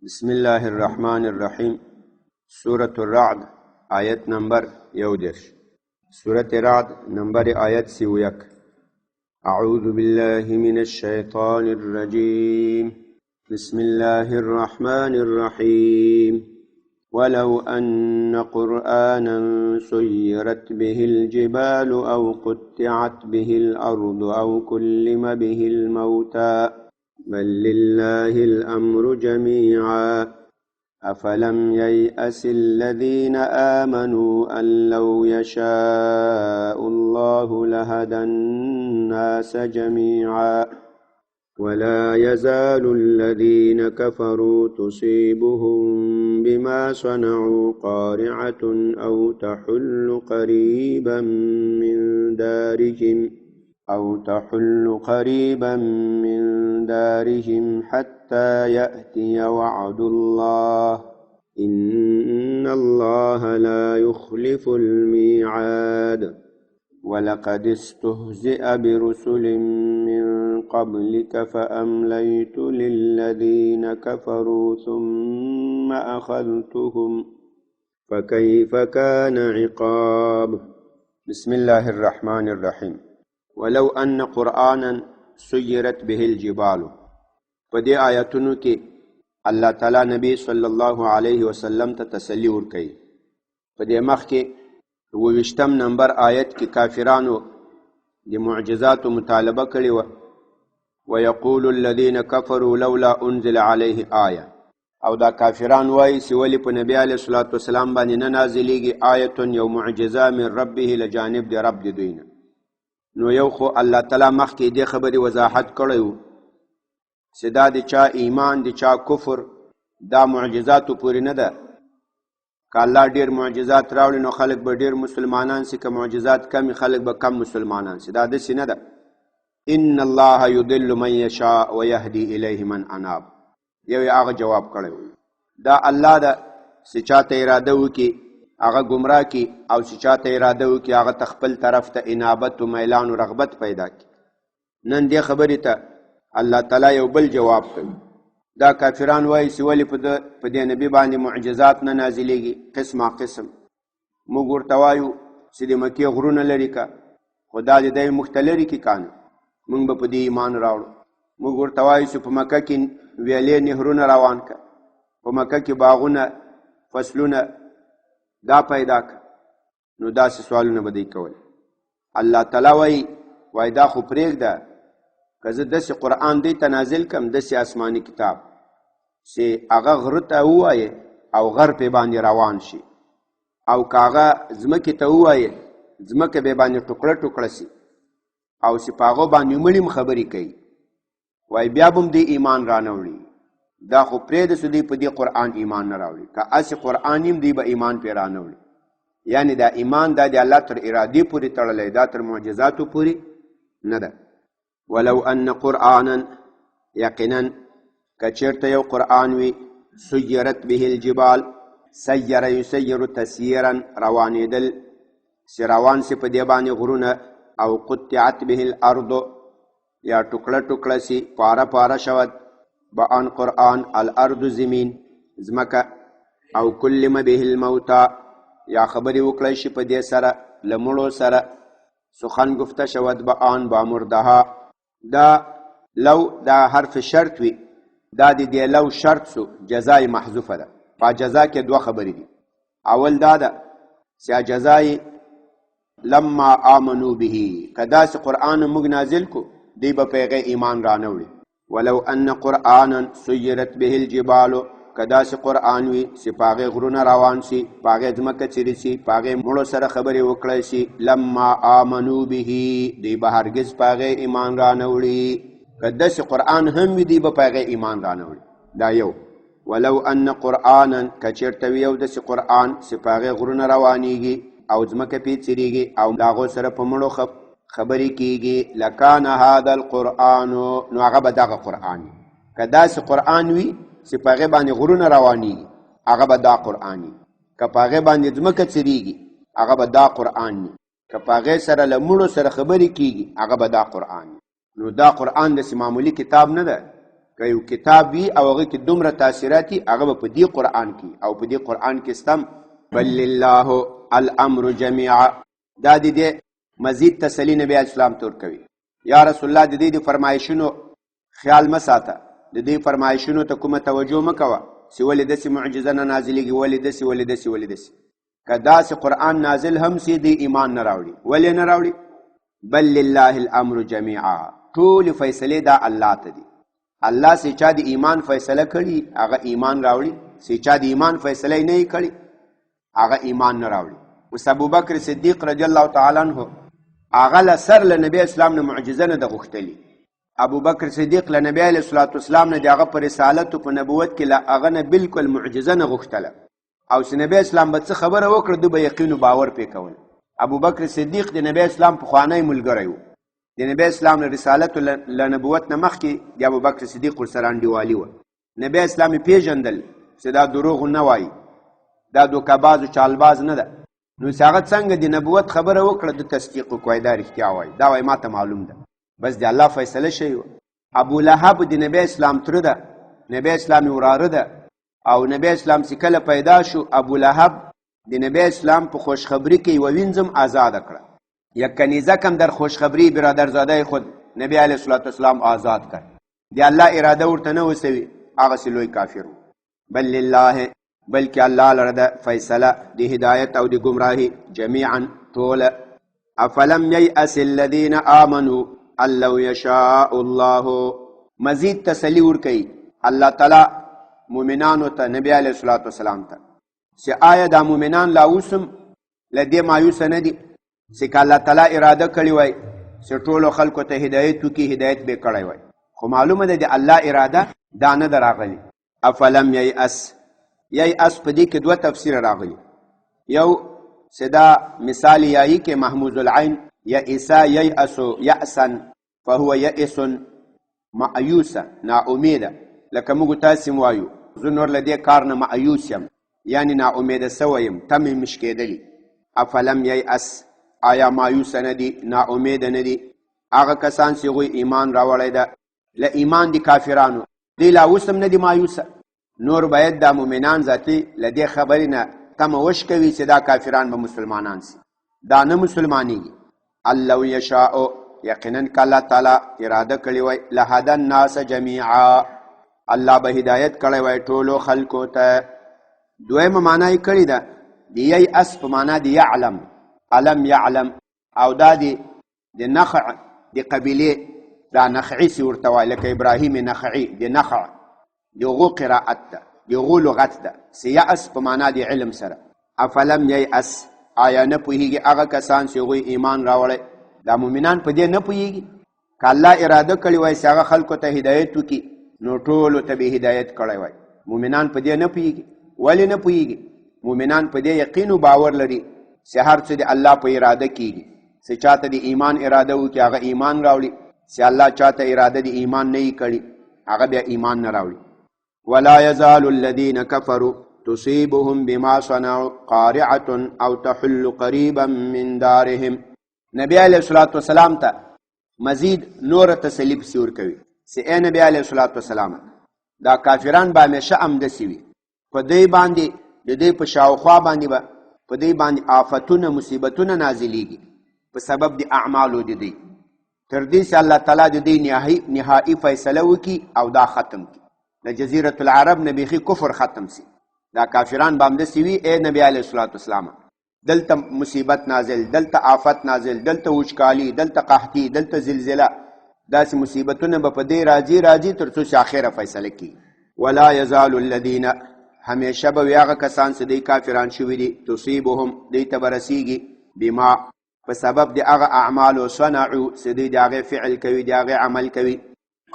بسم الله الرحمن الرحیم. سورة الرعد آیت نمبر 11. سورة رعد نمبر آیت 31. اعوذ بالله من الشیطان الرجیم. بسم الله الرحمن الرحیم. ولو أن قرآنا سيرت به الجبال أو قطعت به الأرض أو كلم به الموتى بل لله الأمر جميعا أفلم ييأس الذين آمنوا أن لو يشاء الله لهدى الناس جميعا ولا يزال الذين كفروا تصيبهم بما صنعوا قارعة أو تحل قريبا من دارهم حتى يأتي وعد الله إن الله لا يخلف الميعاد ولقد استهزئ برسل من قبلك فأمليت للذين كفروا ثم أخذتهم فكيف كان عقاب. بسم الله الرحمن الرحیم. ولو ان قرآنا سيرت به الجبال. په دې آیاتونو کې الله تعالی نبی صلی الله علیه وسلم ته تسلی ورکوي. په دې مخ کې 22 نمبر آیت کې کافرانو د معجزاتو مطالبه کړې وه. ويقول الذين كفروا لولا انزل عليه آیه. او دا کافران وایي چې ولې په نبی علیه الصلاة والسلام باندې نه نازلیږي آیت یو معجزه من ربه لجانب د رب د دوی نه. نو یو خو الله تعالی مخکې دې خبرې وضاحت کړی و چې دا د چا ایمان د چا کفر دا معجزاتو پورې نه ده. که الله ډېر معجزات راوړي نو خلک به ډېر مسلمانان سي، که معجزات کم خلک به کم مسلمانان سي. دا داسې نه ده. ان الله یضل من یشاء ویهدي الیه من اناب. یو یې هغه جواب کړی و. دا الله ده چې چاته اراده وکړي هغه گمراه کی، او چې چاته اراده وکړي هغه خپل طرف ته انابت و میلان و رغبت پیدا کی. نن دې خبرې ته الله تعالی یو بل جواب کوي. دا کافران وایي چې ولې په دې نبی باندې معجزات نه نازلیږي قسمه قسم. موږ ورته وایو چې د مکې غرونه لرې که، خو دا د دی موږ ته لرې کې کانه موږ به په دې ایمان راوړو. موږ ورته وایو چې په مکه کې ویلې نهرونه روان که، په مکه کې باغونه فصلونه دا پیدا که. نو داسې سوالونه به دی کول. الله تعالی وایي دا خو پرېږده، که زه داسې قرآن دی ته نازل کم، داسې آسماني کتاب چې هغه غره ته ووایې او غر پې باندې روان شي، او که هغه ځمکې ته ووایې ځمکه بې باندې ټوکړه ټوکړه سي، او چې په هغو باندې مړي هم خبرې کوي، وایي بیا به هم دی ایمان را نه وړي. دا خو پرېږده چې دوی په دې قرآن ایمان نه راوړي. که هسې قرآن یم دوی به ایمان پرې را نه وړي. یعنې دا ایمان دا د الله تر ارادې پورې تړلی، دا تر معجزاتو پورې نه ده. ولو ان قرآنا، یقینا که چېرته یو قرآن وي، سیرت به الجبال، سیر یسیر تسیرا روانېدل، چې روان سي په دې باندې غرونه، او قطعت به الارض، یا ټوکړه ټوکړه سي پاره پاره شود به آن قرآن الارض زمین ځمکه، او کلم به الموتى، یا خبرې وکړی شي په دې سره له مړو سره، سخن گفته شود به آن با مردها. دا لو دا حرف شرط وي، دا د دې لو شرط سو جزای محذوفه ده. په جزا کې دوه خبرې دي. اول دا ده چې جزای لما آمنو به، که داسې قرآن موږ نازل کو دی به په هغې ایمان را نه وړي. ولو ان قرآنا سیرت به الجبال، که داسې قرآن وي چې په هغې غرونه روان سي، په هغې ځمکه څیرې سي، په هغې مړو سره خبرې وکړی شي، لما آمنو به، دوی به هرګز په هغې ایمان را نه وړي. که داسې قرآن هم وي دوی به په هغې ایمان را نه وړي. دا یو. ولو ان قرآنا، که چېرته وي یو داسې قرآن چې په هغې غرونه روانېږي او ځمکه پې څیرېږي او د هغو سره په مړو خبرې کېږي، لکان هذا القرآن، نو هغه به دغه قرآن وي. که داسې قرآن وي چې په هغې باندې غرونه روانېږي، هغه به دا قرآن وي. که په هغې باندې ځمکه څیرېږي، هغه به دا قرآن وي. که په هغې سره له مړو سره خبرې کېږي، هغه به دا قرآن وي. نو دا قرآن داسې معمولي کتاب نه ده که یو کتاب وي او هغه کې دومره تاثیرات وي هغه به په دې قرآن کې او په دې قرآن کې ستم بل لله الامر جميعا. دا د دې مزید تسلی نبی اسلام تور کوي. یا رسول الله د دې فرمایشونو خیال مساته، د دې فرمایشونو ته کومه توجه مکوه چې ولې داسې معجزه نه نازلېږي، ولې داسې که داسې قرآن نازل هم سي دی ایمان نه راوړي. ولې نه راوړي؟ بل لله الامر جميعا، ټول فیصله دا الله ته دي. الله سي چا د ایمان فیصله کړي هغه ایمان راوړي، سي چا د ایمان فیصله نه کړي هغه ایمان نه راوړي. اوس ابوبکر صدیق رضی الله تعالی عنہ هغه له سر له نبی اسلام نه معجزه نه د غوښتلي. ابوبکر صدیق له نبی علیه الصلاة والسلام نه د هغه په رسالت او په نبوت کې له هغه نه بالکل معجزه نه غوښتله، او چې نبی اسلام به څه خبره وکړه دوی به یقین و باور پې کول. ابوبکر صدیق د نبی اسلام پخوانی ملګری و. د نبی اسلام له رسالت له نبوت نه مخکې د ابوبکر صدیق ورسره انډیوالي وه. نبی اسلام یې پېژندل چې دا دروغ نه وایي، دا دوکهباز او چالباز نه ده. نو چې هغه څنګه د نبوت خبره وکړه د تصدیق وکړه دا رښتیا وایي، دا وایي ما ته معلوم ده. بس د الله فیصله شوې وه. ابو لهب د نبی اسلام تره ده، نبی اسلام یې وراره ده، او نبی اسلام چې کله پیدا شو ابو لهب د نبی اسلام په خوشخبری کې یوه وینځم آزاده کړه. یک کنیزه کم در خوشخبری برادرزاده خود نبی علیه الصلاة والسلام آزاد کړ. د الله اراده ورته نه وسوي، هغسې لوی کافر و. بل لله، بلکې الله لره ده فیصله د هدایت او د ګمراهي جمیعا ټوله. افلم ییأس الذین آمنوا ان لو یشاء الله، مزید تسلی ورکوي الله تعالی مومنانو ته، نبی علیه الصلاة والسلام ته، چې آیا دا مومنان لا اوسم له دې مایوسه نه دي چې که الله تعالی اراده کړې وای چې ټولو خلکو ته هدایت وکړي هدایت به کړی وای، خو معلومه ده د الله اراده دا نه ده راغلې. افلم ییأس، ییأس په دې کې دوه تفسیر راغلي. یو چې دا مثال یایی کې محمود العین یئسا ییأس یأسا فهو یئس مایوسه ناامیده، لکه موږ تاسې وایو زه نور له دې کار نه مایوس یم، یعنی ناامیده سوی یم، تمې مش کېدلي. افلم ییأس، آیا مایوسه نه دي، ناامیده نه دي هغه کسان چې هغوی ایمان راوړی ده له ایمان دي کافرانو، دی لا اوس هم نه دي مایوسه. نور باید دا مومنان ذاتي له دې خبرې نه تمه وشکوي چې دا کافران به مسلمانان سي، دا نه مسلمانېږي. لو یشاء، یقینا که الله تعالی اراده کړې وای لهدی الناس جمیعا، الله به هدایت کړی وای ټولو خلکو ته. دویمه معنا یې کړې ده د ییأس په معنا د یعلم، الم یعلم، او دا د نخع د قبیلې دا نخعي سي ورته وایي، لکه ابراهیم نخعي د نخع د هغو قرائت ده، د هغو لغت ده. یأس په معنا د علم سره. افلم ییأس، آیا نه پوهېږي هغه کسان چې هغوی ایمان راوړی، دا مومنان په دې نه پوهېږي؟ که الله اراده کړې وای چې هغه خلکو ته هدایت وکړي نو ټولو ته به هدایت کړی وای. مومنان په دې نه پوهېږي. ولې نه پوهېږي؟ مومنان په دې یقین و باور لري چې هر څه د الله په اراده کېږي. چې چاته د ایمان اراده وکړي هغه ایمان راوړي، چې الله چاته اراده د ایمان نه یې کړي هغه بیا ایمان نه راوړي. ولا یزال الذین کفروا تصیبهم بما صنعوا قارعة او تحل قریبا من دارهم. نبی علیه الصلاة والسلام ته مزید نور تسلی پسې ورکوي چې ای نبی علیه الصلاة والسلام دا کافران به همیشه همداسې وي، په دوی باندې د دوی په شاوخوا باندې به په دوی باندې آفتونه مصیبتونه نازلیږي په سبب د اعمالو د دوی، تر دې چې الله تعالی د دوی نهایي فیصله وکړي او دا ختم کړي. د جزیرة العرب نه بیخي کفر ختم سي. دا کافران به همداسې وي ای نبی علیه الصلاة والسلام، دلته مصیبت نازل، دلته آفت نازل، دلته وچکالي، دلته قحطي، دلته زلزله، داسې مصیبتونه به په دې راځي تر څو چې آخره فیصله کړي. ولا یزال الذین، همیشه به وي هغه کسان چې دوی کافران شوي دي، تصیبهم دوی ته به رسیږي، بما په سبب د هغه اعمالو صنعو چې دوی د هغې فعل کوي، د هغې عمل کوي.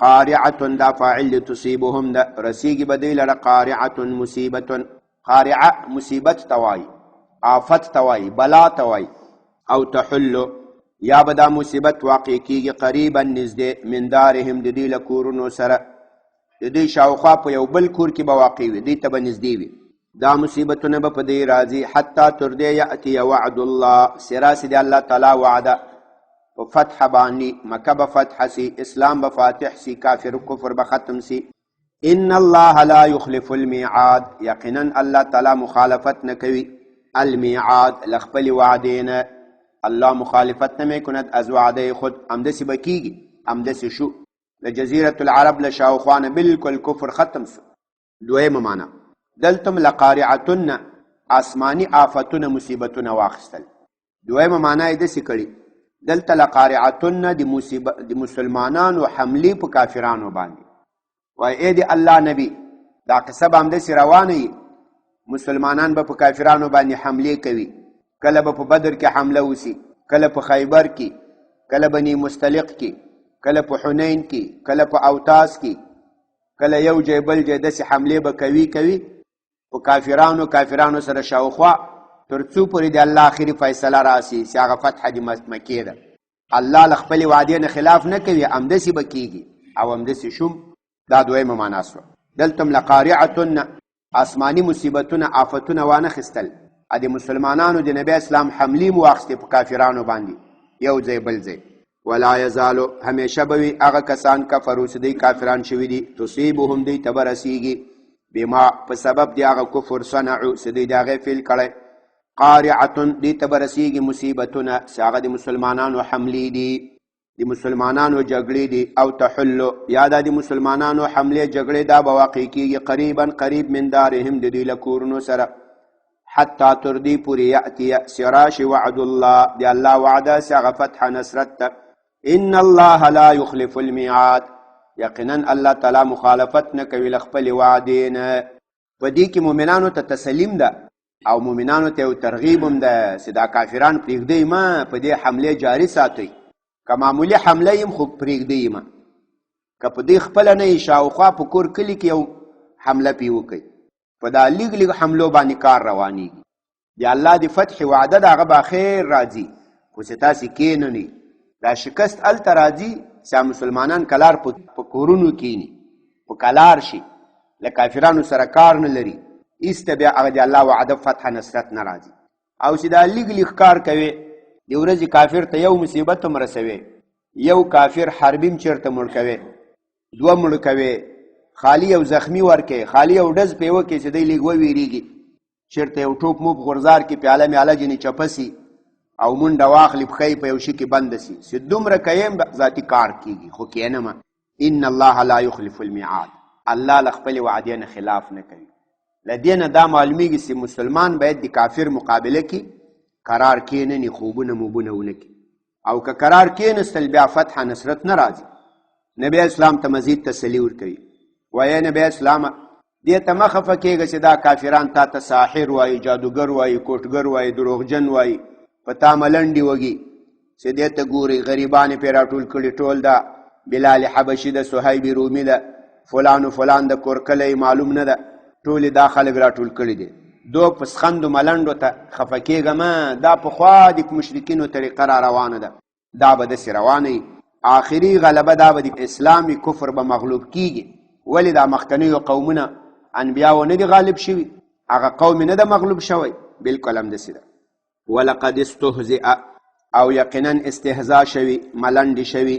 قارعة دا فاعل د تصیبهم ده، رسیږي به دوی لره قارعة مصیبة. قارعه مصیبت توایي، آفت توایي، بلا توایي. او تحل، یا به دا مصیبت واقع کیږي قریبا نږدې من دارهم د دوی له کورونو سره، د دوی شاوخوا په یو بل کور کې به واقع وي، دوی ته به نږدې وي. دا مصیبتونه به په دوی راځي حتی تر دې یأتي وعد الله، چې راسي د الله تعالی وعده په فتح باندې، مکه به فتح سي، اسلام به فاتح سي، کافر کفر به ختم سي، ان الله لا يخلف الميعاد، یقینا الله تعالی مخالفت نکوي المیعاد لخپل وعدینا، الله مخالفت نمی کند از وعده خود. همدسی بکیږي، همدسی شو. لجزیرة العرب لشاوخوانه بالکل کفر ختم سو. دویمه معنا دلتم لقارعتن آسمانی آفتونه مصیبتونه واخستل. دویمه معنا یې داسې کړي دلته لقارعتن د مسلمانانو حملې په کافرانو باندې. وای ای د الله نبی دا قصه به همداسې روانه وي، مسلمانان به په کافرانو باندې حملې کوي. کله به په بدر کې حمله وسی، کله په خیبر کې، کله بني مستلق کې، کله په حنین کې، کله په اوتاس کې، کله یو ځای بل ځای داسې حملې به کوي په کافرانو سره شاوخوا تر څو پورې د الله آخري فیصله راسي چې هغه فتح د مکې ده. الله له خپلې وعدې نه خلاف نه کوي، همداسې به کېږي او همداسې شوم. دا دویمه معنا سوه. دلتم لقارعتن آسماني مصیبتونه آفتونه وانخیستل، د مسلمانانو د نبی اسلام حملې مو واخیستې په کافرانو باندې یو ځای بل ځای. ولا یزالو همیشه به وي هغه کسان کفرو چې دوی کافران شوي دي، تصیبهم دوی ته به رسیږي بما په سبب د هغه کفر صنعو چې دوی د هغې فعل کړی، قارعتن دوی ته به رسیږي مصیبتونه چې هغه د مسلمانانو حملې دي، د مسلمانانو جګړې دي. او تحلو یا دا د مسلمانانو حملې جګړې دا به واقع کېږي قریبا قریب من دارهم د دوی له کورونو سره، حتی تر دې پورې یأتي سراش وعد الله د الله وعده چې هغه فتح نصرت ته. ان الله لا يخلف الميعاد، یقینا الله تعالی مخالفت نه کوي له خپلې وعدې نه. په دې کې مؤمنانو ته تسلیم ده او مؤمنانو ته یو ترغیب هم ده چې دا کافران پرېږدئ مه، په دې حملې جاري ساتئ. که معمولي حمله یم خو پرېږدئ مه، که په دې خپله نه یې شاوخوا په کور کلي کې یو حمله پې وکئ، په دا لیگ لیگ حملو باندې کار روانیږي. د الله د فتح وعده د هغه به خیر راځي، خو چې تاسې کښېنئ دا شکست هلته راځي چې مسلمانان کلار په کورونو کښېني، په کلار شي، له کافرانو سره کار نه لري، ایسته بیا هغه د الله وعده فتح نصرت نه راځي. او چې دا لیگ لیگ کار کوي د ورځې کافر ته یو مصیبت هم رسوي، یو کافر حربیم چېرته مړ کوي، دوه مړ کوي، خالی یو زخمی ورکې، خالی یو ډز پې وکړي چې دی لیږ وویرېږي، چېرته یو ټوپ مو په غورځار کې پیاله میاله جنې چپه سي او منډه واخلي پښه په یو شي کې بنده سي، چې دومره کوې ذاتي کار کېږي. خو کښېنمه ان الله لا يخلف الميعاد، الله له خپلې وعدې نه خلاف نه کوي. له دې نه دا معلومیږي چې مسلمان باید د کافر مقابله کې قرار کښېنني، خوبونه موبونه ونه کړي. او که قرار کښېنستل بیا فتح نصرت نه راځي. نبی اسلام ته مزید تسلي ورکوي، وایي نبی اسلامه دې ته مه خفه کېږه چې دا کافران تا ته ساحر وایي، جادوګر وایي، کوټګر وایي، دروغجن وایي، په تا ملنډې وږي چې دې ته ګوري غریبان یې پرې راټول کړي، ټول ده بلال حبشي ده، صهیب رومي ده، فلان و فلان د کور کلی معلوم نه ده، ټولې دا خلک راټول کړي دي. دو پسخندو ملنډو ته خفه کېږه مه، دا پخوا د مشرکینو طریقه را روانه ده، دا به داسې روانه. آخري غلبه دا به د اسلامي کفر به مغلوب کېږي. ولې دا مخکنیو قومونه انبیاو نه دي غالب شوي، هغه قوم نه ده مغلوب شوی، بلکل همداسې ده. ولقد استهزئ او یقینا استهزا شوي، ملنډې شوي،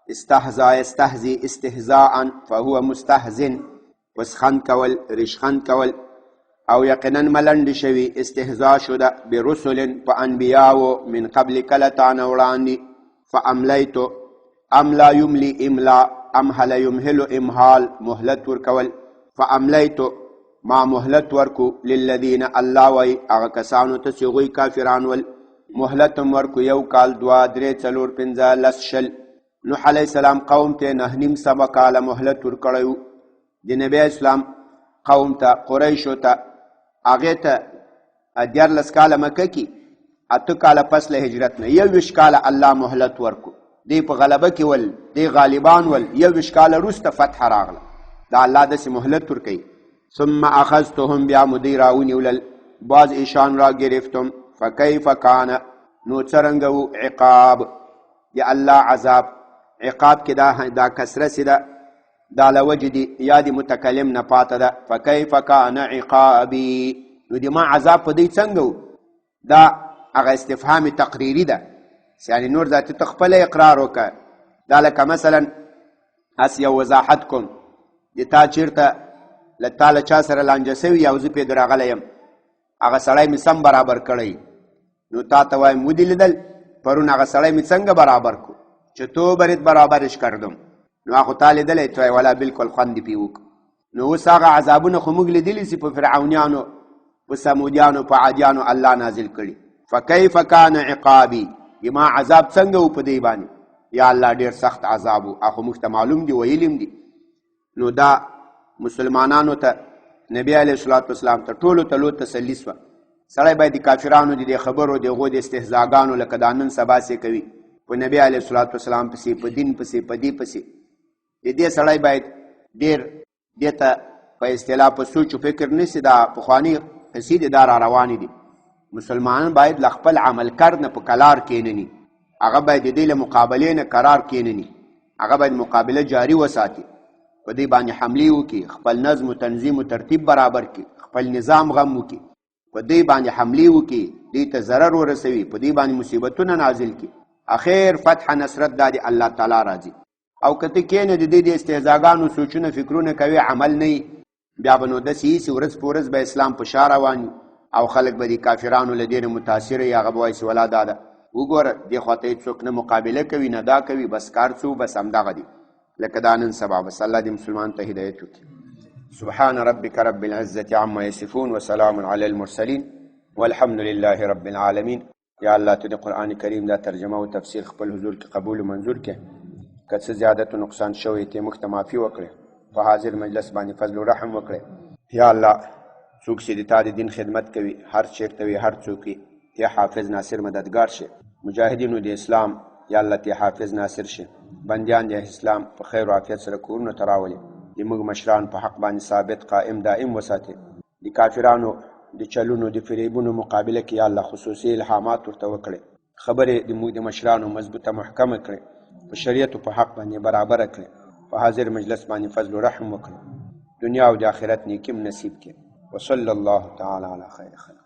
استهزا یستهزي استهزاء فهو مستهزن، پسخند کول، ریشخند کول. او یقینا ملنډې شوي، استهزا شده برسل په انبیاو من قبل کله تانه وړاندې. فاملیتو املا یملی املا، امهل یمهلو امهال، مهلت ورکول. فاملیتو ما مهلت ورکو للذین الله وی هغه کسانو ته چې هغوی کافران ول، مهلت هم ورکو 1 کال 2 3 4 5 10 شل. نوح علیه السلام قوم ته 9.5 سوه کاله مهلت ورکړی. د نبی اسلام قوم ته قریشو ته هغې ته 14 کاله مکه کې 8 کاله پس له هجرت نه 21 کاله الله مهلت ورکو. دی په غلبه کې ول، دی غالبان ول، 21 کاله وروسته فتح راغله. دا الله داسې مهلت ورکوي. ثم اخذتهم بیا مو دی راونیولل، باز ایشان را گرفتم. فکیف کان، نو څرنګه و عقاب د الله عذاب. عقاب کې دا کسره سي ده، دا له وجې د یا د متکلم نه پاته ده. فکیف کان عقابي، نو د ما عذاب په دی څنګه و. دا هغه استفهام تقریري ده، یعنی نور ذاتي ته خپله اقرار وکړه. دا لکه مثلا اس یو وضاحت کوم، د تا چیرته له تا له چا سره لانجه سوي او زه پې راغلی یم هغه سړی مې سم برابر کړی نو تا ته وایم ودې لیدل پرون هغه سړی مې څنګه برابر کو چې تو برت برابرش کردم نو هغه تا لیدلی ته وایي ولا بالکل خوند دې پې وکړو نو اوس هغه عذابونه خو موږ لیدلي چې په فرعونیانو په سمودیانو په عادیانو الله نازل کړي فکیف کان عقابي ما عذاب څنګه و په دې باندې یا الله ډېر سخت عذاب و هغه موږ ته معلوم دي ویلیم دي نو دا مسلمانانو ته نبی علیه الصلاة والسلام ته ټولو ته لو تسلي سوه سړی باید د کافرانو د دې خبرو د هغو د استهزاګانو لکه دا نن سبا سې کوي په نبی علیه الصلاة والسلام پسې په دین پسې په دې پسې د دې سړی باید ډېر دې ته په اصطلاح په سوچ و فکر نشي دا پخواني قصې دي دا را روانې دي مسلمانان باید له خپل عمل کرد نه په کلار کېنني هغه باید د دې له مقابلې نه قرار کېنني هغه باید مقابله جاري وساتي په دې باندې حملې وکړي خپل نظم و تنظیم و ترتیب برابر کړي خپل نظام غم وکړي په دې باندې حملې وکړي دې ته ضرر ورسوي په دې باندې مصیبتونه نازل کړي اخر فتح نصرت دا د الله تعالی راځي او که ته کښېنې د دې د استهزاګانو سوچونه فکرونه کوي عمل نه بیا به نو داسې ایسي ورځ په ورځ به اسلام په شا روان او خلک به د کافرانو له دې نه متاثره وي هغه به وایي چې ولا دا ده وګوره دې خوا ته هېڅوک نه مقابله کوي نه دا کوي بس کار څه بس همدغه دي لکه دا نن سبا بس الله دې مسلمان ته هدایت وکړي سبحان ربك رب العزة عما يصفون وسلام على المرسلين والحمد لله رب العالمين یا الله ته د قرآن کریم دا ترجمه او تفسیر خپل حضور کې قبول و منظور کړي که څه زیادت و نقصان شوی ته موږ ته معافي وکړي په حاضر مجلس باندې فضل و رحم وکړي یا الله څوک چې د تا د دین خدمت کوي هر چېرته وي هر څوک وي یا حافظ ناصر مددگار شه مجاهدینو د اسلام یا الله ته حافظ ناصر شه بندیان د اسلام په خیر او عافیت سره کورونو ته راولي د موږ مشران په حق باندې ثابت قائم دائم وساتي د کافرانو د چلونو د فریبونو مقابله کې یا الله خصوصي الهامات ورته وکړي خبرې د موږ د مشرانو مضبوطه محکمه کړي په شریعت په حق باندې برابر کړي په حاضر مجلس باندې فضل و رحم وکړي دنیا او د آخرت نیکیم نصیب کړي وصلی الله تعالی علی خیر خلق